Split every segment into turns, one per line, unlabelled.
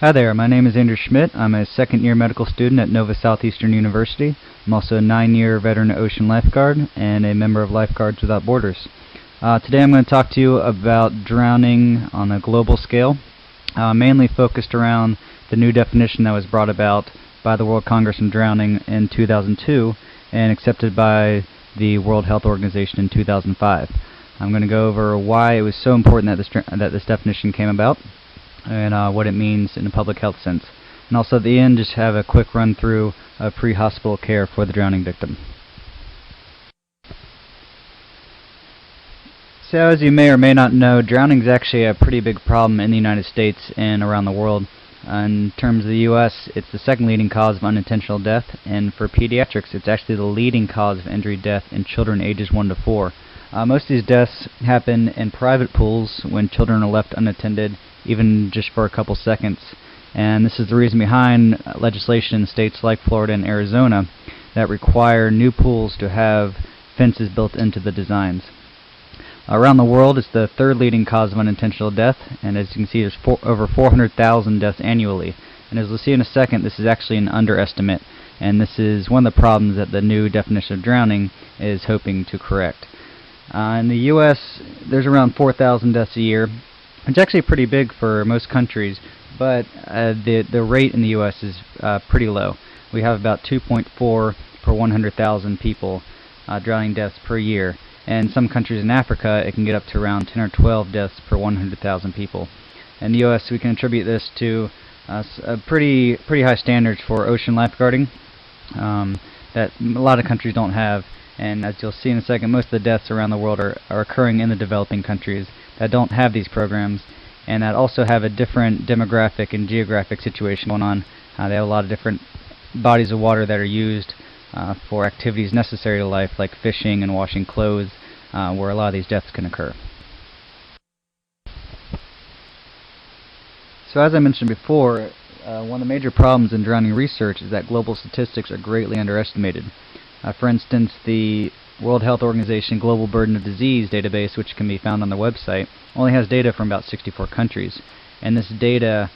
Hi there, my name is Andrew Schmidt. I'm a second-year medical student at Nova Southeastern University. I'm also a 9-year veteran ocean lifeguard and a member of Lifeguards Without Borders. Today I'm going to talk to you about drowning on a global scale, mainly focused around the new definition that was brought about by the World Congress on Drowning in 2002 and accepted by the World Health Organization in 2005. I'm going to go over why it was so important that this definition came about, and what it means in a public health sense. And also at the end, just have a quick run through of pre-hospital care for the drowning victim. So as you may or may not know, drowning is actually a pretty big problem in the United States and around the world. In terms of the U.S., it's the second leading cause of unintentional death, and for pediatrics, it's actually the leading cause of injury death in children ages 1 to 4. Most of these deaths happen in private pools when children are left unattended, even just for a couple seconds. And this is the reason behind legislation in states like Florida and Arizona that require new pools to have fences built into the designs. Around the world, it's the third leading cause of unintentional death, and as you can see, there's over 400,000 deaths annually. And as we'll see in a second, this is actually an underestimate, and this is one of the problems that the new definition of drowning is hoping to correct. In the U.S., there's around 4,000 deaths a year. It's actually pretty big for most countries, but the rate in the U.S. is pretty low. We have about 2.4 per 100,000 people drowning deaths per year. And in some countries in Africa, it can get up to around 10 or 12 deaths per 100,000 people. In the U.S., we can attribute this to pretty high standards for ocean lifeguarding that a lot of countries don't have. And as you'll see in a second, most of the deaths around the world are occurring in the developing countries that don't have these programs and that also have a different demographic and geographic situation going on. They have a lot of different bodies of water that are used for activities necessary to life, like fishing and washing clothes, where a lot of these deaths can occur. So as I mentioned before, one of the major problems in drowning research is that global statistics are greatly underestimated. For instance, the World Health Organization Global Burden of Disease database, which can be found on their website, only has data from about 64 countries. And this data,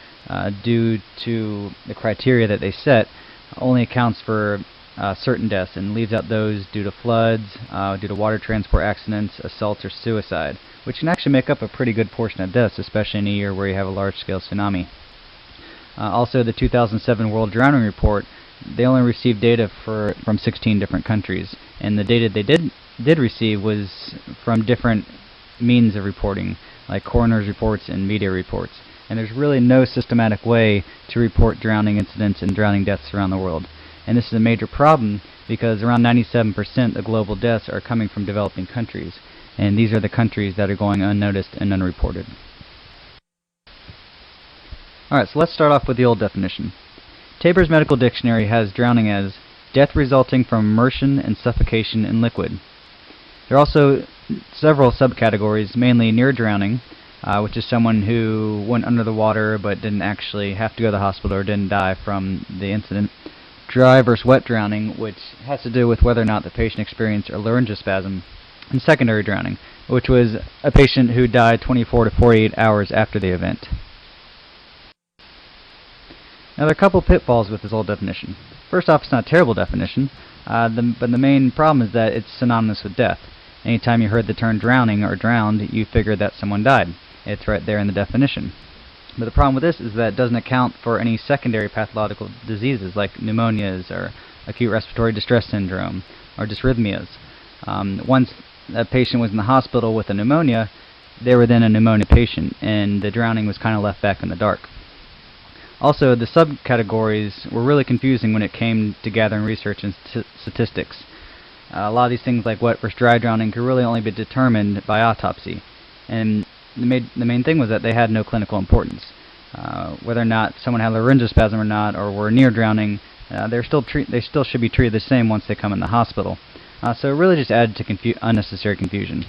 due to the criteria that they set, only accounts for certain deaths and leaves out those due to floods, due to water transport accidents, assaults, or suicide, which can actually make up a pretty good portion of deaths, especially in a year where you have a large-scale tsunami. Also, the 2007 World Drowning Report, they only received data from 16 different countries, and the data they did receive was from different means of reporting, like coroner's reports and media reports. And there's really no systematic way to report drowning incidents and drowning deaths around the world. And this is a major problem because around 97% of global deaths are coming from developing countries, and these are the countries that are going unnoticed and unreported. Alright, so let's start off with the old definition. Taber's Medical Dictionary has drowning as death resulting from immersion and suffocation in liquid. There are also several subcategories, mainly near drowning, which is someone who went under the water but didn't actually have to go to the hospital or didn't die from the incident. Dry versus wet drowning, which has to do with whether or not the patient experienced a laryngospasm. And secondary drowning, which was a patient who died 24 to 48 hours after the event. Now there are a couple pitfalls with this old definition. First off, it's not a terrible definition, but the main problem is that it's synonymous with death. Anytime you heard the term drowning or drowned, you figured that someone died. It's right there in the definition. But the problem with this is that it doesn't account for any secondary pathological diseases like pneumonias or acute respiratory distress syndrome or dysrhythmias. Once a patient was in the hospital with a pneumonia, they were then a pneumonia patient, and the drowning was kind of left back in the dark. Also, the subcategories were really confusing when it came to gathering research and statistics. A lot of these things like wet versus dry drowning could really only be determined by autopsy. And the main thing was that they had no clinical importance. Whether or not someone had laryngospasm or not, or were near drowning, they still should be treated the same once they come in the hospital. So it really just added to unnecessary confusion.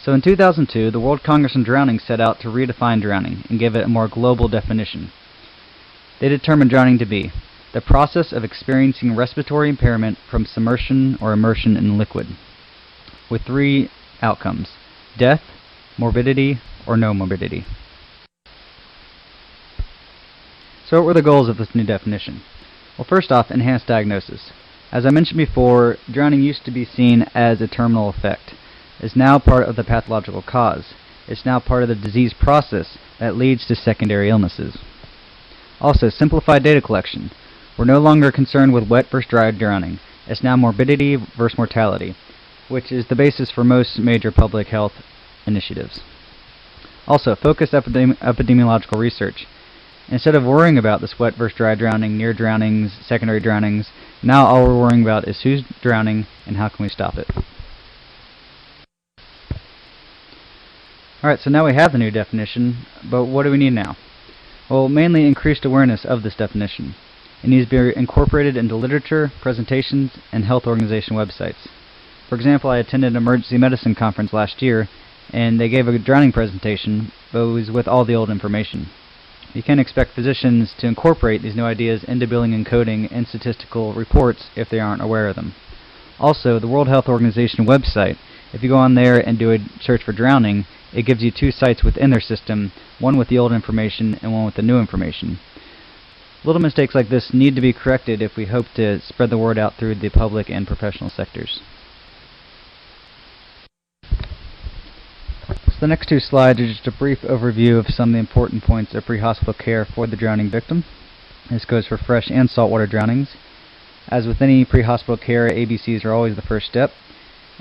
So in 2002, the World Congress on Drowning set out to redefine drowning and give it a more global definition. They determined drowning to be the process of experiencing respiratory impairment from submersion or immersion in liquid, with 3 outcomes: death, morbidity, or no morbidity. So what were the goals of this new definition? Well, first off, enhanced diagnosis. As I mentioned before, drowning used to be seen as a terminal effect. It's now part of the pathological cause. It's now part of the disease process that leads to secondary illnesses. Also, simplified data collection. We're no longer concerned with wet versus dry drowning. It's now morbidity versus mortality, which is the basis for most major public health initiatives. Also, focused epidemiological research. Instead of worrying about this wet versus dry drowning, near drownings, secondary drownings, now all we're worrying about is who's drowning and how can we stop it. Alright, so now we have the new definition, but what do we need now? Well, mainly increased awareness of this definition. It needs to be incorporated into literature, presentations, and health organization websites. For example, I attended an emergency medicine conference last year, and they gave a drowning presentation, but it was with all the old information. You can't expect physicians to incorporate these new ideas into billing and coding and statistical reports if they aren't aware of them. Also, the World Health Organization website, if you go on there and do a search for drowning, it gives you two sites within their system, one with the old information and one with the new information. Little mistakes like this need to be corrected if we hope to spread the word out through the public and professional sectors. So the next two slides are just a brief overview of some of the important points of pre-hospital care for the drowning victim. This goes for fresh and saltwater drownings. As with any pre-hospital care, ABCs are always the first step,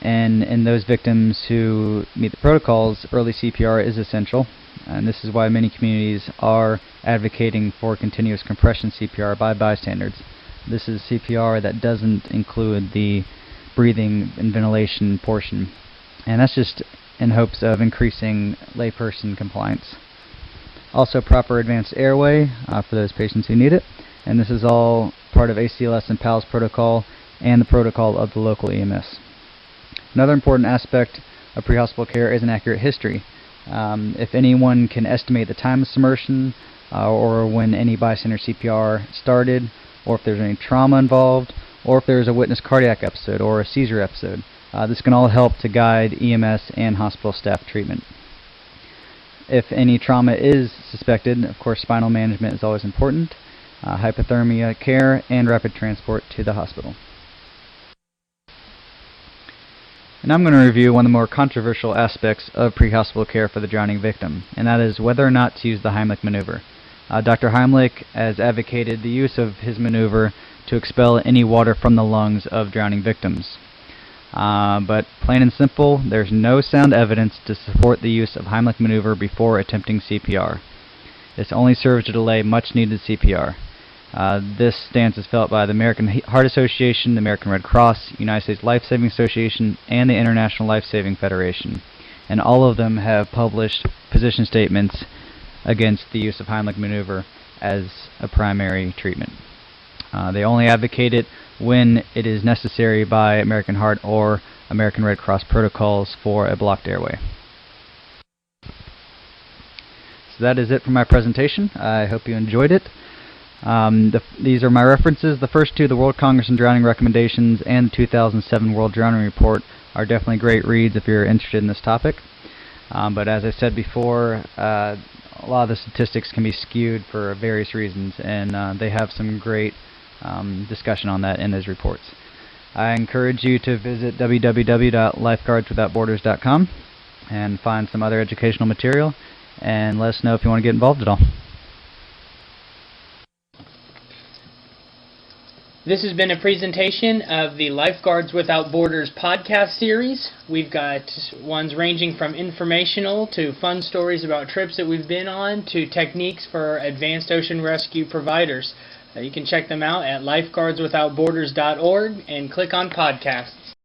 and in those victims who meet the protocols, early CPR is essential, and this is why many communities are advocating for continuous compression CPR by bystanders. This is CPR that doesn't include the breathing and ventilation portion, and that's just in hopes of increasing layperson compliance. Also, proper advanced airway for those patients who need it, and this is all part of ACLS and PALS protocol and the protocol of the local EMS. Another important aspect of pre-hospital care is an accurate history. If anyone can estimate the time of submersion or when any bystander CPR started, or if there's any trauma involved, or if there's a witnessed cardiac episode or a seizure episode, this can all help to guide EMS and hospital staff treatment. If any trauma is suspected, of course spinal management is always important, hypothermia care, and rapid transport to the hospital. And I'm going to review one of the more controversial aspects of pre-hospital care for the drowning victim, and that is whether or not to use the Heimlich maneuver. Dr. Heimlich has advocated the use of his maneuver to expel any water from the lungs of drowning victims. But plain and simple, there's no sound evidence to support the use of Heimlich maneuver before attempting CPR. This only serves to delay much needed CPR. This stance is felt by the American Heart Association, the American Red Cross, United States Life Saving Association, and the International Life Saving Federation. And all of them have published position statements against the use of Heimlich maneuver as a primary treatment. They only advocate it when it is necessary by American Heart or American Red Cross protocols for a blocked airway. So that is it for my presentation. I hope you enjoyed it. These are my references. The first two, the World Congress on Drowning Recommendations and the 2007 World Drowning Report, are definitely great reads if you're interested in this topic. But as I said before, a lot of the statistics can be skewed for various reasons, and they have some great discussion on that in those reports. I encourage you to visit www.lifeguardswithoutborders.com and find some other educational material, and let us know if you want to get involved at all.
This has been a presentation of the Lifeguards Without Borders podcast series. We've got ones ranging from informational to fun stories about trips that we've been on to techniques for advanced ocean rescue providers. You can check them out at lifeguardswithoutborders.org and click on podcast.